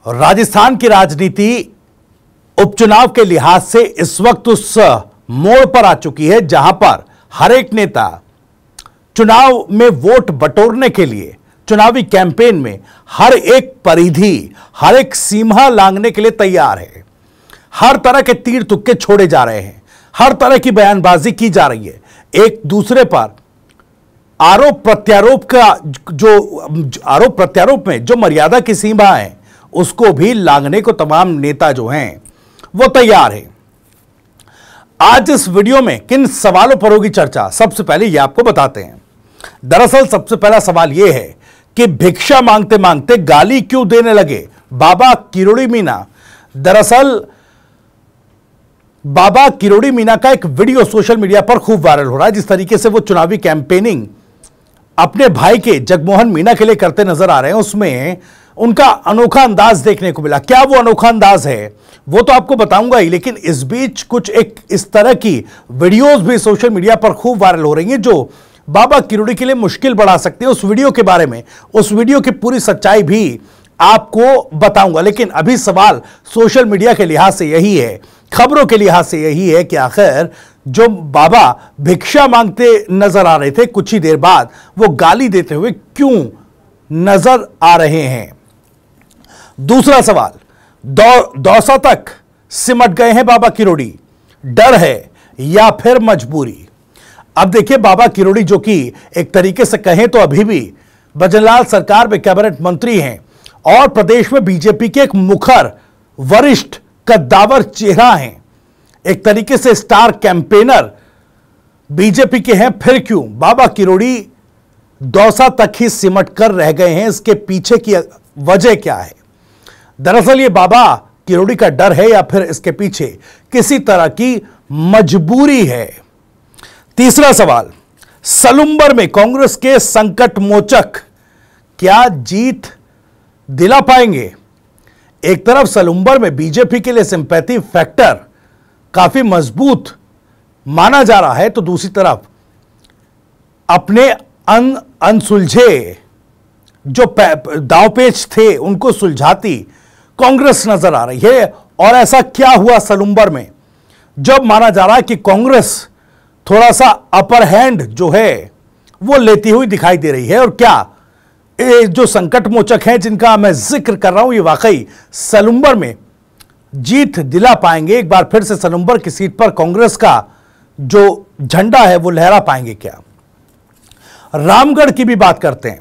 राजस्थान की राजनीति उपचुनाव के लिहाज से इस वक्त उस मोड़ पर आ चुकी है जहां पर हर एक नेता चुनाव में वोट बटोरने के लिए चुनावी कैंपेन में हर एक परिधि, हर एक सीमा लांघने के लिए तैयार है। हर तरह के तीर तुक्के छोड़े जा रहे हैं, हर तरह की बयानबाजी की जा रही है। एक दूसरे पर आरोप प्रत्यारोप का जो आरोप प्रत्यारोप में जो मर्यादा की सीमा है उसको भी लांघने को तमाम नेता जो हैं वो तैयार है। आज इस वीडियो में किन सवालों पर होगी चर्चा, सबसे पहले ये आपको बताते हैं। दरअसल सबसे पहला सवाल यह है कि भिक्षा मांगते मांगते गाली क्यों देने लगे बाबा किरोड़ी मीना। दरअसल बाबा किरोड़ी मीना का एक वीडियो सोशल मीडिया पर खूब वायरल हो रहा है। जिस तरीके से वो चुनावी कैंपेनिंग अपने भाई के जगमोहन मीना के लिए करते नजर आ रहे हैं, उसमें उनका अनोखा अंदाज देखने को मिला। क्या वो अनोखा अंदाज है वो तो आपको बताऊंगा ही, लेकिन इस बीच कुछ एक इस तरह की वीडियोस भी सोशल मीडिया पर खूब वायरल हो रही हैं जो बाबा किरोड़ी के लिए मुश्किल बढ़ा सकते हैं। उस वीडियो के बारे में, उस वीडियो की पूरी सच्चाई भी आपको बताऊंगा। लेकिन अभी सवाल सोशल मीडिया के लिहाज से यही है, खबरों के लिहाज से यही है कि आखिर जो बाबा भिक्षा मांगते नजर आ रहे थे, कुछ ही देर बाद वो गाली देते हुए क्यों नजर आ रहे हैं। दूसरा सवाल, दौसा तक सिमट गए हैं बाबा किरोड़ी, डर है या फिर मजबूरी। अब देखिए, बाबा किरोड़ी जो कि एक तरीके से कहें तो अभी भी भजनलाल सरकार में कैबिनेट मंत्री हैं और प्रदेश में बीजेपी के एक मुखर वरिष्ठ कद्दावर चेहरा हैं, एक तरीके से स्टार कैंपेनर बीजेपी के हैं, फिर क्यों बाबा किरोड़ी दौसा तक ही सिमट कर रह गए हैं। इसके पीछे की वजह क्या है? दरअसल ये बाबा किरोड़ी का डर है या फिर इसके पीछे किसी तरह की मजबूरी है। तीसरा सवाल, सलुंबर में कांग्रेस के संकट मोचक क्या जीत दिला पाएंगे। एक तरफ सलुंबर में बीजेपी के लिए सिंपैथी फैक्टर काफी मजबूत माना जा रहा है, तो दूसरी तरफ अपने अनसुलझे जो दांवपेच थे उनको सुलझाती कांग्रेस नजर आ रही है। और ऐसा क्या हुआ सलुंबर में जब माना जा रहा है कि कांग्रेस थोड़ा सा अपर हैंड जो है वो लेती हुई दिखाई दे रही है। और क्या ये जो संकट मोचक हैं जिनका मैं जिक्र कर रहा हूं, ये वाकई सलुंबर में जीत दिला पाएंगे? एक बार फिर से सलुंबर की सीट पर कांग्रेस का जो झंडा है वो लहरा पाएंगे क्या? रामगढ़ की भी बात करते हैं।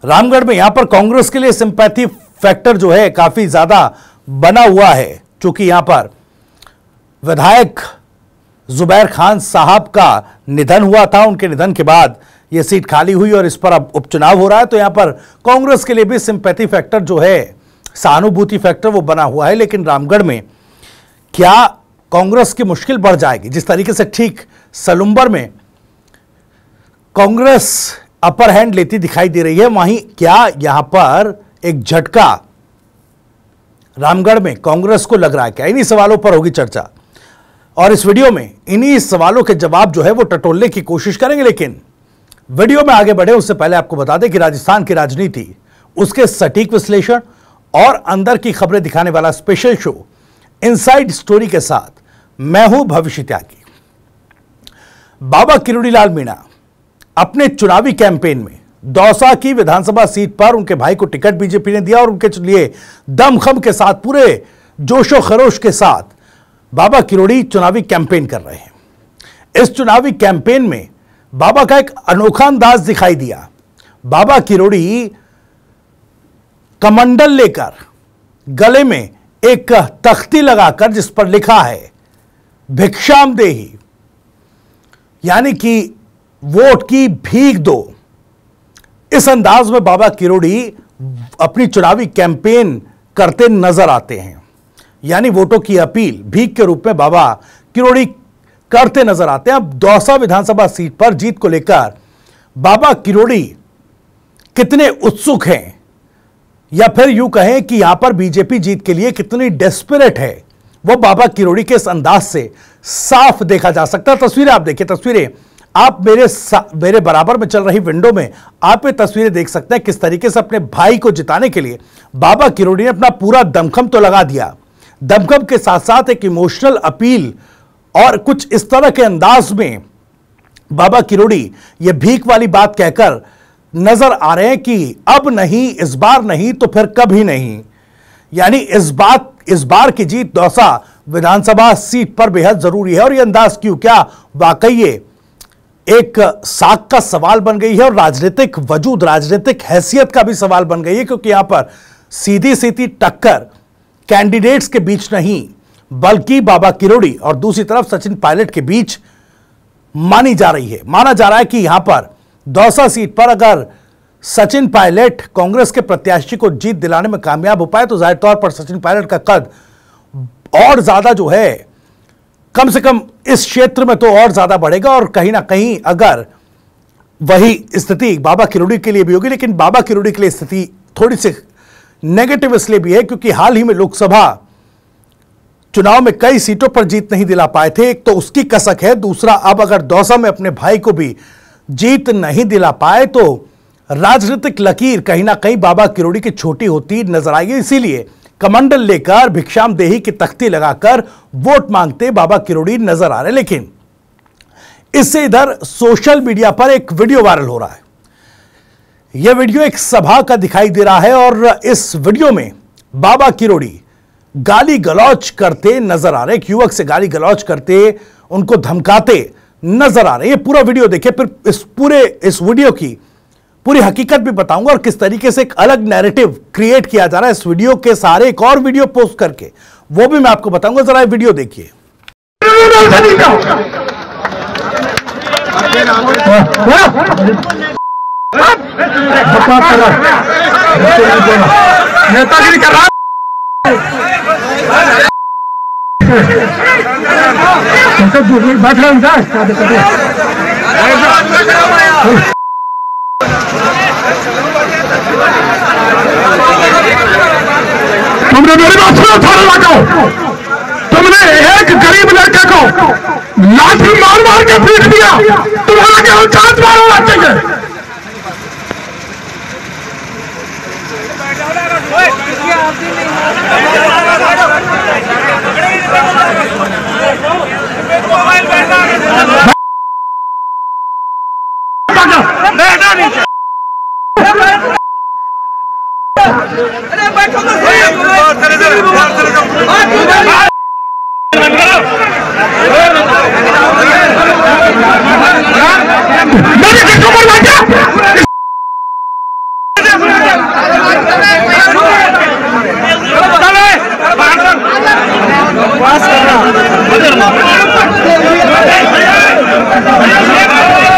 रामगढ़ में यहां पर कांग्रेस के लिए सिंपैथी फैक्टर जो है काफी ज्यादा बना हुआ है, क्योंकि यहां पर विधायक जुबैर खान साहब का निधन हुआ था। उनके निधन के बाद यह सीट खाली हुई और इस पर अब उपचुनाव हो रहा है, तो यहां पर कांग्रेस के लिए भी सिंपैथी फैक्टर जो है, सहानुभूति फैक्टर वो बना हुआ है। लेकिन रामगढ़ में क्या कांग्रेस की मुश्किल बढ़ जाएगी? जिस तरीके से ठीक सलुंबर में कांग्रेस अपर हैंड लेती दिखाई दे रही है, वहीं क्या यहां पर एक झटका रामगढ़ में कांग्रेस को लग रहा है क्या? इन्हीं सवालों पर होगी चर्चा और इस वीडियो में इन्हीं सवालों के जवाब जो है वो टटोलने की कोशिश करेंगे। लेकिन वीडियो में आगे बढ़े उससे पहले आपको बता दें कि राजस्थान की राजनीति, उसके सटीक विश्लेषण और अंदर की खबरें दिखाने वाला स्पेशल शो इनसाइड स्टोरी के साथ मैं हूं भविष्य त्यागी। बाबा किरोड़ी लाल मीणा अपने चुनावी कैंपेन में दौसा की विधानसभा सीट पर उनके भाई को टिकट बीजेपी ने दिया और उनके लिए दमखम के साथ, पूरे जोशो खरोश के साथ बाबा किरोड़ी चुनावी कैंपेन कर रहे हैं। इस चुनावी कैंपेन में बाबा का एक अनोखा अंदाज दिखाई दिया। बाबा किरोड़ी कमंडल लेकर, गले में एक तख्ती लगाकर जिस पर लिखा है भिक्षाम देही, यानी कि वोट की भीख दो, इस अंदाज में बाबा किरोड़ी अपनी चुनावी कैंपेन करते नजर आते हैं। यानी वोटों की अपील भीख के रूप में बाबा किरोड़ी करते नजर आते हैं। अब दौसा विधानसभा सीट पर जीत को लेकर बाबा किरोड़ी कितने उत्सुक हैं, या फिर यूं कहें कि यहां पर बीजेपी जीत के लिए कितनी डेस्परेट है, वो बाबा किरोड़ी के इस अंदाज से साफ देखा जा सकता है। तस्वीरें आप देखिए, तस्वीरें आप मेरे बराबर में चल रही विंडो में आप ये तस्वीरें देख सकते हैं किस तरीके से अपने भाई को जिताने के लिए बाबा किरोड़ी ने अपना पूरा दमखम तो लगा दिया। दमखम के साथ साथ एक इमोशनल अपील और कुछ इस तरह के अंदाज में बाबा किरोड़ी ये भीख वाली बात कहकर नजर आ रहे हैं कि अब नहीं, इस बार नहीं तो फिर कभी नहीं। यानी इस बार की जीत दौसा विधानसभा सीट पर बेहद जरूरी है। और यह अंदाज क्यों, क्या वाकई ये एक साख का सवाल बन गई है और राजनीतिक वजूद, राजनीतिक हैसियत का भी सवाल बन गई है, क्योंकि यहां पर सीधी सीधी टक्कर कैंडिडेट्स के बीच नहीं बल्कि बाबा किरोड़ी और दूसरी तरफ सचिन पायलट के बीच मानी जा रही है। माना जा रहा है कि यहां पर दौसा सीट पर अगर सचिन पायलट कांग्रेस के प्रत्याशी को जीत दिलाने में कामयाब हो पाए तो जाहिर तौर पर सचिन पायलट का कद और ज्यादा जो है, कम से कम इस क्षेत्र में तो और ज्यादा बढ़ेगा। और कहीं ना कहीं अगर वही स्थिति बाबा किरोड़ी के लिए भी होगी, लेकिन बाबा किरोड़ी के लिए स्थिति थोड़ी सी नेगेटिव इसलिए भी है क्योंकि हाल ही में लोकसभा चुनाव में कई सीटों पर जीत नहीं दिला पाए थे। एक तो उसकी कसक है, दूसरा अब अगर दौसा में अपने भाई को भी जीत नहीं दिला पाए तो राजनीतिक लकीर कहीं ना कहीं बाबा किरोड़ी की छोटी होती नजर आई। इसीलिए कमंडल लेकर भिक्षाम देही की तख्ती लगाकर वोट मांगते बाबा किरोड़ी नजर आ रहे। लेकिन इससे इधर सोशल मीडिया पर एक वीडियो वायरल हो रहा है। यह वीडियो एक सभा का दिखाई दे रहा है और इस वीडियो में बाबा किरोड़ी गाली गलौज करते नजर आ रहे, एक युवक से गाली गलौज करते, उनको धमकाते नजर आ रहे। ये पूरा वीडियो देखिए, फिर इस वीडियो की पूरी हकीकत भी बताऊंगा और किस तरीके से एक अलग नैरेटिव क्रिएट किया जा रहा है इस वीडियो के सहारे, एक और वीडियो पोस्ट करके, वो भी मैं आपको बताऊंगा। जरा ये वीडियो देखिए। नेतागिरी कर रहा बैठ तुमने मेरी बात सुनो, थाने लगाओ। तुमने एक गरीब लड़के को लाठी मार मार के पीट दिया, तुम्हारा केवल 5 बार होना चाहिए।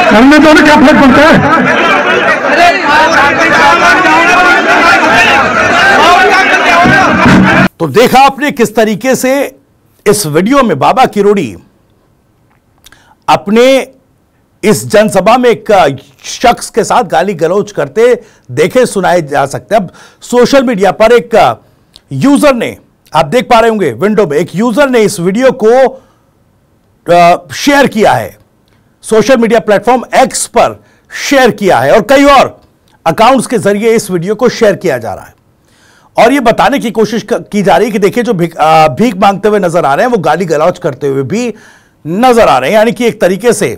हमने दोनों क्या फर्क पड़ता है? तो देखा आपने किस तरीके से इस वीडियो में बाबा किरोड़ी अपने इस जनसभा में एक शख्स के साथ गाली गलौज करते देखे सुनाए जा सकते हैं। अब सोशल मीडिया पर एक यूजर ने, आप देख पा रहे होंगे विंडो में, एक यूजर ने इस वीडियो को शेयर किया है, सोशल मीडिया प्लेटफॉर्म एक्स पर शेयर किया है और कई और अकाउंट्स के जरिए इस वीडियो को शेयर किया जा रहा है और यह बताने की कोशिश की जा रही है कि देखिए जो भीख मांगते हुए नजर आ रहे हैं वो गाली गलौज करते हुए भी नजर आ रहे हैं। यानी कि एक तरीके से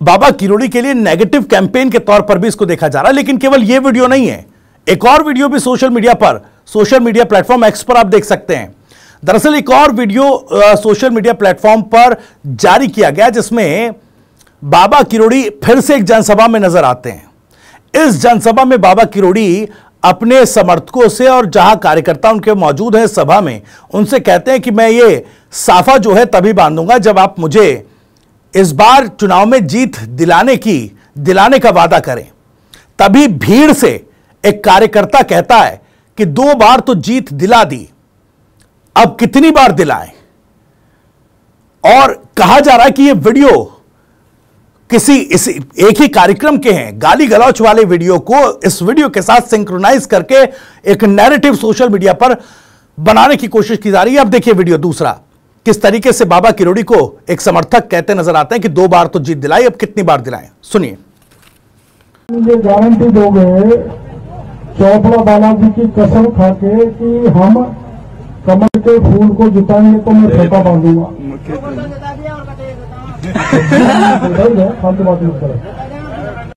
बाबा किरोड़ी के लिए नेगेटिव कैंपेन के तौर पर भी इसको देखा जा रहा है। लेकिन केवल यह वीडियो नहीं है, एक और वीडियो भी सोशल मीडिया प्लेटफॉर्म एक्स पर आप देख सकते हैं। दरअसल एक और वीडियो सोशल मीडिया प्लेटफॉर्म पर जारी किया गया जिसमें बाबा किरोड़ी फिर से एक जनसभा में नजर आते हैं। इस जनसभा में बाबा किरोड़ी अपने समर्थकों से और जहां कार्यकर्ता उनके मौजूद हैं सभा में, उनसे कहते हैं कि मैं ये साफा जो है तभी बांधूंगा जब आप मुझे इस बार चुनाव में जीत दिलाने का वादा करें। तभी भीड़ से एक कार्यकर्ता कहता है कि 2 बार तो जीत दिला दी, अब कितनी बार दिलाएं। और कहा जा रहा है कि ये वीडियो एक ही कार्यक्रम के हैं। गाली गलौच वाले वीडियो को इस वीडियो के साथ सिंक्रोनाइज करके एक नैरेटिव सोशल मीडिया पर बनाने की कोशिश की जा रही है। अब देखिए वीडियो दूसरा किस तरीके से बाबा किरोड़ी को एक समर्थक कहते नजर आते हैं कि 2 बार तो जीत दिलाई, अब कितनी बार दिलाएं, सुनिए। मुझे गारंटी दोगे चौपड़ा बालाजी की कसम खा के कि हम कमल के फूल को जिताएंगे तो मैं फेंका बांधूंगा।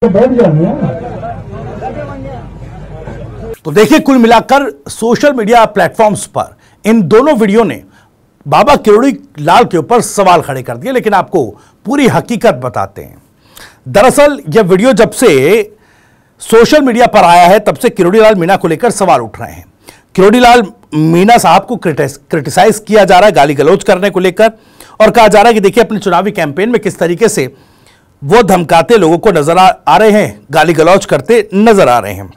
बैठ जाए। तो देखिए, कुल मिलाकर सोशल मीडिया प्लेटफॉर्म्स पर इन दोनों वीडियो ने बाबा किरोड़ी लाल के ऊपर सवाल खड़े कर दिए, लेकिन आपको पूरी हकीकत बताते हैं। दरअसल यह वीडियो जब से सोशल मीडिया पर आया है तब से किरोड़ी लाल मीणा को लेकर सवाल उठ रहे हैं। किरोड़ी लाल मीणा साहब को क्रिटिसाइज किया जा रहा है गाली गलौज करने को लेकर, और कहा जा रहा है कि देखिए अपने चुनावी कैंपेन में किस तरीके से वो धमकाते लोगों को नजर आ रहे हैं, गाली गलौज करते नजर आ रहे हैं।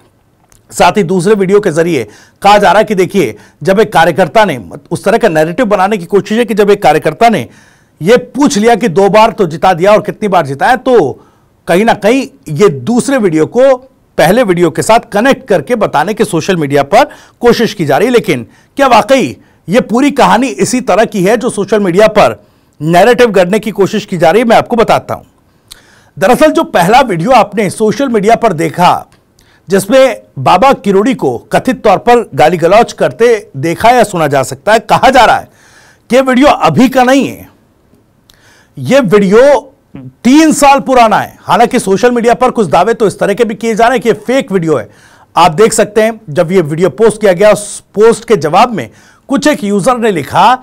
साथ ही दूसरे वीडियो के जरिए कहा जा रहा है कि देखिए, जब एक कार्यकर्ता ने उस तरह का नैरेटिव बनाने की कोशिश है कि जब एक कार्यकर्ता ने यह पूछ लिया कि 2 बार तो जिता दिया और कितनी बार जिताया, तो कहीं ना कहीं ये दूसरे वीडियो को पहले वीडियो के साथ कनेक्ट करके बताने की सोशल मीडिया पर कोशिश की जा रही है। लेकिन क्या वाकई यह पूरी कहानी इसी तरह की है जो सोशल मीडिया पर नैरेटिव गढ़ने की कोशिश की जा रही है? मैं आपको बताता हूं। दरअसल जो पहला वीडियो आपने सोशल मीडिया पर देखा जिसमें बाबा किरोड़ी को कथित तौर पर गाली गलौज करते देखा या सुना जा सकता है, कहा जा रहा है कि वीडियो अभी का नहीं है, यह वीडियो 3 साल पुराना है। हालांकि सोशल मीडिया पर कुछ दावे तो इस तरह के भी किए जा रहे हैं कि यह फेक वीडियो है। आप देख सकते हैं जब यह वीडियो पोस्ट किया गया, उस पोस्ट के जवाब में कुछ एक यूजर ने लिखा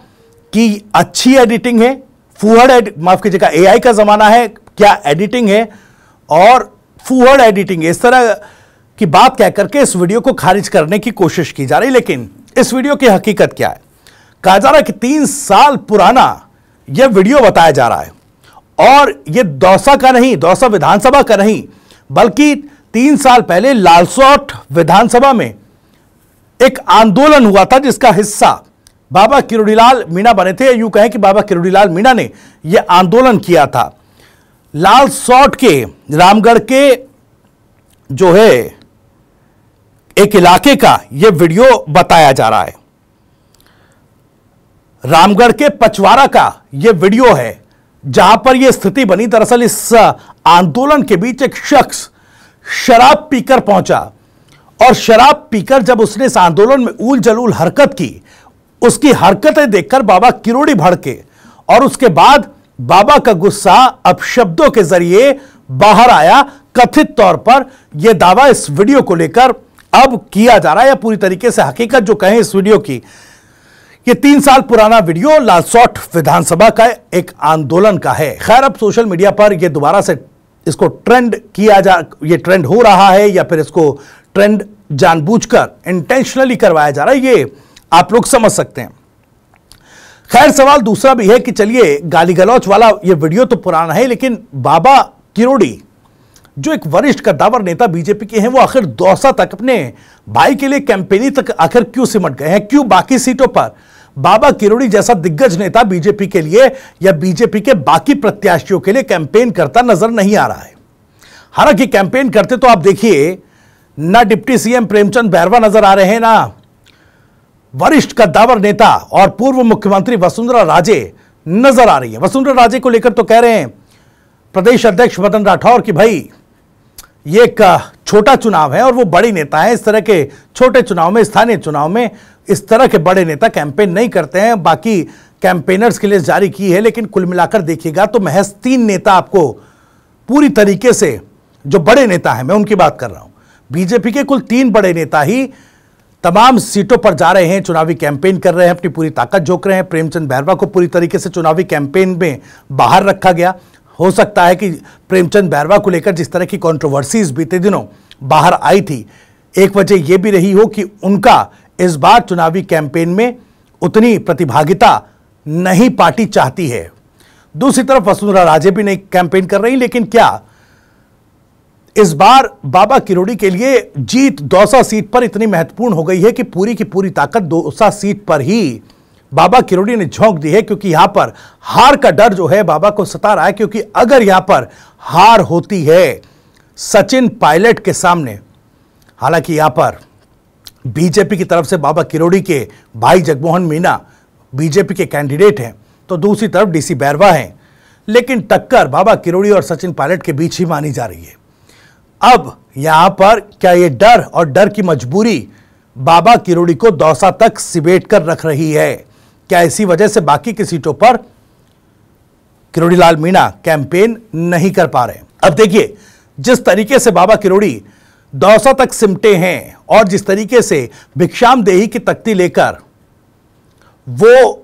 कि अच्छी एडिटिंग है, फूहड़ माफ कीजिएगा, एआई का जमाना है, क्या एडिटिंग है और फूहड़ एडिटिंग है, इस तरह की बात कहकर के इस वीडियो को खारिज करने की कोशिश की जा रही। लेकिन इस वीडियो की हकीकत क्या है? कहा जा रहा है कि 3 साल पुराना यह वीडियो बताया जा रहा है, और यह दौसा का नहीं, दौसा विधानसभा का नहीं, बल्कि 3 साल पहले लालसोट विधानसभा में एक आंदोलन हुआ था जिसका हिस्सा बाबा किरोड़ी लाल मीणा बने थे। यूं कहें कि बाबा किरोड़ी लाल मीणा ने यह आंदोलन किया था। लालसोट के रामगढ़ के जो है एक इलाके का यह वीडियो बताया जा रहा है। रामगढ़ के पचवारा का यह वीडियो है जहां पर यह स्थिति बनी। दरअसल इस आंदोलन के बीच एक शख्स शराब पीकर पहुंचा, और शराब पीकर जब उसने इस आंदोलन में ऊल जलूल हरकत की, उसकी हरकतें देखकर बाबा किरोड़ी भड़के, और उसके बाद बाबा का गुस्सा अपशब्दों के जरिए बाहर आया। कथित तौर पर यह दावा इस वीडियो को लेकर अब किया जा रहा है, या पूरी तरीके से हकीकत जो कहें इस वीडियो की, ये 3 साल पुराना वीडियो लालसोट विधानसभा का एक आंदोलन का है। खैर, अब सोशल मीडिया पर यह दोबारा से इसको ट्रेंड ये ट्रेंड हो रहा है, या फिर इसको ट्रेंड जानबूझकर इंटेंशनली करवाया जा रहा है, ये आप लोग समझ सकते हैं। खैर, सवाल दूसरा भी है कि चलिए गाली गलौज वाला ये वीडियो तो पुराना है, लेकिन बाबा किरोड़ी जो एक वरिष्ठ कद्दावर नेता बीजेपी के हैं, वो आखिर दौसा तक अपने भाई के लिए कैंपेनिंग तक आखिर क्यों सिमट गए हैं? क्यों बाकी सीटों पर बाबा किरोड़ी जैसा दिग्गज नेता बीजेपी के लिए या बीजेपी के बाकी प्रत्याशियों के लिए कैंपेन करता नजर नहीं आ रहा है? हालांकि कैंपेन करते तो आप देखिए, ना डिप्टी सीएम प्रेमचंद बैरवा नजर आ रहे हैं, ना वरिष्ठ कद्दावर नेता और पूर्व मुख्यमंत्री वसुंधरा राजे नजर आ रही है। वसुंधरा राजे को लेकर तो कह रहे हैं प्रदेश अध्यक्ष मदन राठौर कि भाई ये एक छोटा चुनाव है और वो बड़ी नेता है। इस तरह के छोटे चुनाव में, स्थानीय चुनाव में इस तरह के बड़े नेता कैंपेन नहीं करते हैं। बाकी कैंपेनर्स के लिए जारी की है, लेकिन कुल मिलाकर देखिएगा तो महज 3 नेता आपको पूरी तरीके से, जो बड़े नेता हैं मैं उनकी बात कर रहा हूं, बीजेपी के कुल 3 बड़े नेता ही तमाम सीटों पर जा रहे हैं, चुनावी कैंपेन कर रहे हैं, अपनी पूरी ताकत झोंक रहे हैं। प्रेमचंद बैरवा को पूरी तरीके से चुनावी कैंपेन में बाहर रखा गया। हो सकता है कि प्रेमचंद बैरवा को लेकर जिस तरह की कंट्रोवर्सीज बीते दिनों बाहर आई थी, एक वजह यह भी रही हो कि उनका इस बार चुनावी कैंपेन में उतनी प्रतिभागिता नहीं पार्टी चाहती है। दूसरी तरफ वसुंधरा राजे भी नहीं कैंपेन कर रही, लेकिन क्या इस बार बाबा किरोड़ी के लिए जीत दौसा सीट पर इतनी महत्वपूर्ण हो गई है कि पूरी की पूरी ताकत दौसा सीट पर ही बाबा किरोड़ी ने झोंक दी है, क्योंकि यहां पर हार का डर जो है बाबा को सता रहा है। क्योंकि अगर यहां पर हार होती है सचिन पायलट के सामने, हालांकि यहां पर बीजेपी की तरफ से बाबा किरोड़ी के भाई जगमोहन मीणा बीजेपी के कैंडिडेट हैं, तो दूसरी तरफ डीसी बैरवा हैं, लेकिन टक्कर बाबा किरोड़ी और सचिन पायलट के बीच ही मानी जा रही है। अब यहां पर क्या ये डर और डर की मजबूरी बाबा किरोड़ी को दौसा तक सिबेट कर रख रही है? क्या इसी वजह से बाकी की सीटों पर किरोड़ीलाल मीणा कैंपेन नहीं कर पा रहे? अब देखिए, जिस तरीके से बाबा किरोड़ी दौसा तक सिमटे हैं और जिस तरीके से भिक्षाम देही की तख्ती लेकर वो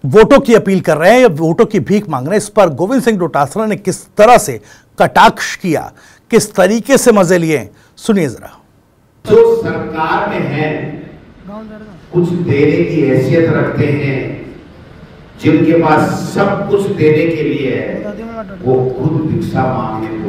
वोटों की अपील कर रहे हैं या वोटों की भीख मांग रहे हैं, इस पर गोविंद सिंह डोटासरा ने किस तरह से कटाक्ष किया, किस तरीके से मजे लिए, सुनिए जरा। जो सरकार में है, कुछ देने की हैसियत रखते हैं, जिनके पास सब कुछ देने के लिए है, वो खुद भिक्षा मांगने को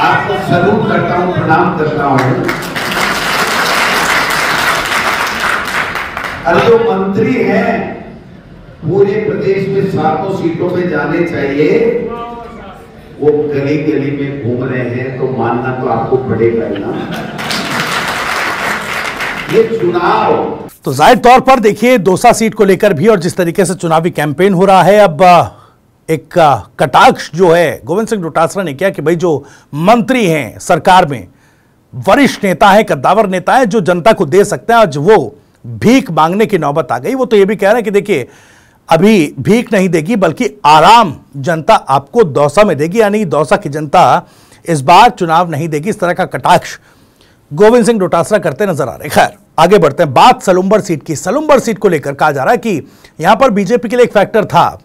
आपको सलूट करता हूं, प्रणाम करता हूं। अरे जो मंत्री हैं पूरे प्रदेश में 7 सीटों में जाने चाहिए, वो गली गली में घूम रहे हैं, तो मानना तो आपको पड़ेगा ही ना। ये चुनाव तो जाहिर तौर पर देखिए, दौसा सीट को लेकर भी और जिस तरीके से चुनावी कैंपेन हो रहा है, अब एक कटाक्ष जो है गोविंद सिंह डोटासरा ने किया कि भाई जो मंत्री हैं सरकार में, वरिष्ठ नेता हैं, कद्दावर नेता हैं, जो जनता को दे सकते हैं, आज वो भीख मांगने की नौबत आ गई। वो तो ये भी कह रहे हैं कि देखिए, अभी भीख नहीं देगी बल्कि आराम जनता आपको दौसा में देगी, यानी दौसा की जनता इस बार चुनाव नहीं देगी। इस तरह का कटाक्ष गोविंद सिंह डोटासरा करते नजर आ रहे। खैर, आगे बढ़ते हैं। बात सलुम्बर सीट की। सलुम्बर सीट को लेकर कहा जा रहा है कि यहां पर बीजेपी के लिए एक फैक्टर था,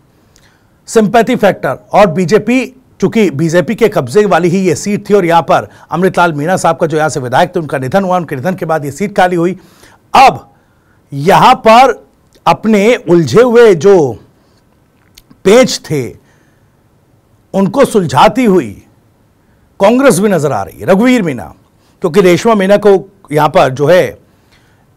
सिंपैथी फैक्टर, और बीजेपी, चूंकि बीजेपी के कब्जे वाली ही यह सीट थी और यहां पर अमृतलाल मीणा साहब का जो यहां से विधायक थे, उनका निधन हुआ, उनके निधन के बाद यह सीट खाली हुई। अब यहां पर अपने उलझे हुए जो पेच थे उनको सुलझाती हुई कांग्रेस भी नजर आ रही है, रघुवीर मीणा, क्योंकि रेशमा मीणा को यहां पर जो है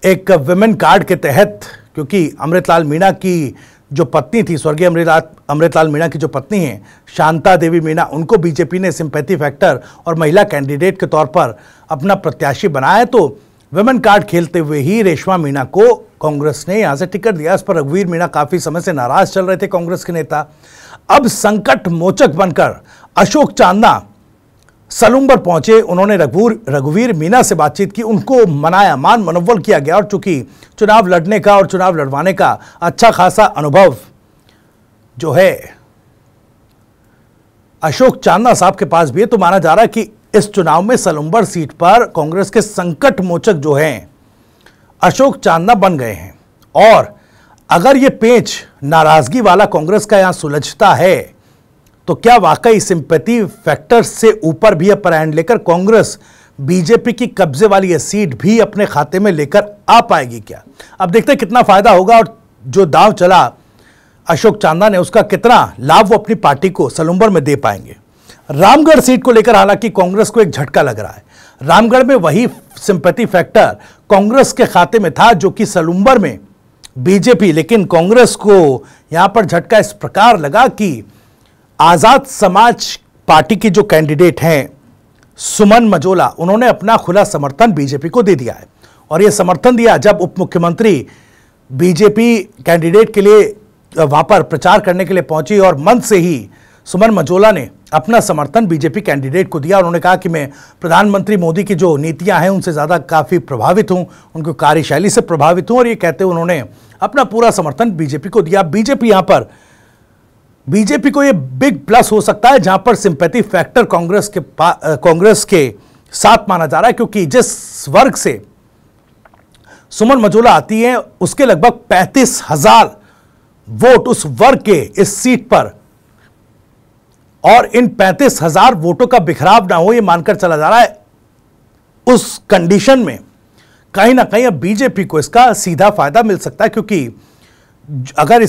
एक विमेन कार्ड के तहत, क्योंकि अमृतलाल मीणा की जो पत्नी थी, स्वर्गीय अमृतलाल मीणा की जो पत्नी हैं शांता देवी मीणा, उनको बीजेपी ने सिंपैथी फैक्टर और महिला कैंडिडेट के तौर पर अपना प्रत्याशी बनाया है। तो विमेन कार्ड खेलते हुए ही रेशमा मीणा को कांग्रेस ने यहां से टिकट दिया। इस पर रघुवीर मीणा काफी समय से नाराज चल रहे थे, कांग्रेस के नेता। अब संकट मोचक बनकर अशोक चांदना सलुम्बर पहुंचे। उन्होंने रघुवीर मीणा से बातचीत की, उनको मनाया, मान मनोबल किया गया, और चूंकि चुनाव लड़ने का और चुनाव लड़वाने का अच्छा खासा अनुभव जो है अशोक चांदना साहब के पास भी है, तो माना जा रहा है कि इस चुनाव में सलुम्बर सीट पर कांग्रेस के संकट मोचक जो हैं अशोक चांदना बन गए हैं। और अगर ये पेच नाराजगी वाला कांग्रेस का यहां सुलझता है, तो क्या वाकई सिंपैथी फैक्टर से ऊपर भी अपर हैंड लेकर कांग्रेस बीजेपी की कब्जे वाली यह सीट भी अपने खाते में लेकर आ पाएगी क्या? अब देखते हैं कितना फायदा होगा और जो दांव चला अशोक चांदना ने, उसका कितना लाभ वो अपनी पार्टी को सलुम्बर में दे पाएंगे। रामगढ़ सीट को लेकर हालांकि कांग्रेस को एक झटका लग रहा है। रामगढ़ में वही सिंपैथी फैक्टर कांग्रेस के खाते में था जो कि सलुम्बर में बीजेपी, लेकिन कांग्रेस को यहां पर झटका इस प्रकार लगा कि आजाद समाज पार्टी की जो कैंडिडेट हैं सुमन मजोला, उन्होंने अपना खुला समर्थन बीजेपी को दे दिया है। और यह समर्थन दिया जब उप मुख्यमंत्री बीजेपी कैंडिडेट के लिए वहां पर प्रचार करने के लिए पहुंची और मंच से ही सुमन मजोला ने अपना समर्थन बीजेपी कैंडिडेट को दिया। उन्होंने कहा कि मैं प्रधानमंत्री मोदी की जो नीतियां हैं उनसे ज़्यादा काफ़ी प्रभावित हूं, उनकी कार्यशैली से प्रभावित हूं, और ये कहते हुए उन्होंने अपना पूरा समर्थन बीजेपी को दिया। बीजेपी को ये बिग प्लस हो सकता है जहां पर सिंपैथी फैक्टर कांग्रेस के साथ माना जा रहा है, क्योंकि जिस वर्ग से सुमन मजोला आती है उसके लगभग 35,000 वोट उस वर्ग के इस सीट पर, और इन 35,000 वोटों का बिखराव ना हो ये मानकर चला जा रहा है। उस कंडीशन में कहीं ना कहीं अब बीजेपी को इसका सीधा फायदा मिल सकता है, क्योंकि अगर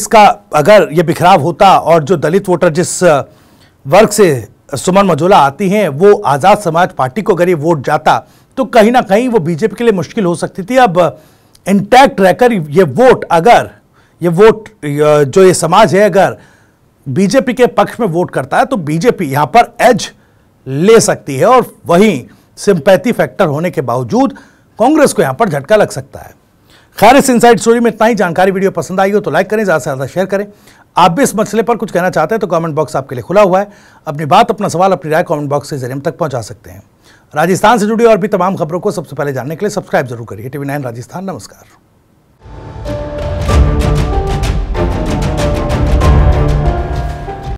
ये बिखराव होता और जो दलित वोटर जिस वर्ग से सुमन मजोला आती हैं वो आजाद समाज पार्टी को अगर ये वोट जाता तो कहीं ना कहीं वो बीजेपी के लिए मुश्किल हो सकती थी। अब इंटैक्ट रहकर ये वोट जो ये समाज है अगर बीजेपी के पक्ष में वोट करता है तो बीजेपी यहां पर एज ले सकती है और वहीं सिंपैथी फैक्टर होने के बावजूद कांग्रेस को यहां पर झटका लग सकता है। खैर, इस इनसाइड स्टोरी में इतना ही। जानकारी वीडियो पसंद आई हो तो लाइक करें, ज्यादा से ज्यादा शेयर करें। आप भी इस मसले पर कुछ कहना चाहते हैं तो कमेंट बॉक्स आपके लिए खुला हुआ है। अपनी बात, अपना सवाल, अपनी राय कमेंट बॉक्स के जरिए हम तक पहुंचा सकते हैं। राजस्थान से जुड़ी और भी तमाम खबरों को सबसे पहले जानने के लिए सब्सक्राइब जरूर करिए। TV9 राजस्थान। नमस्कार।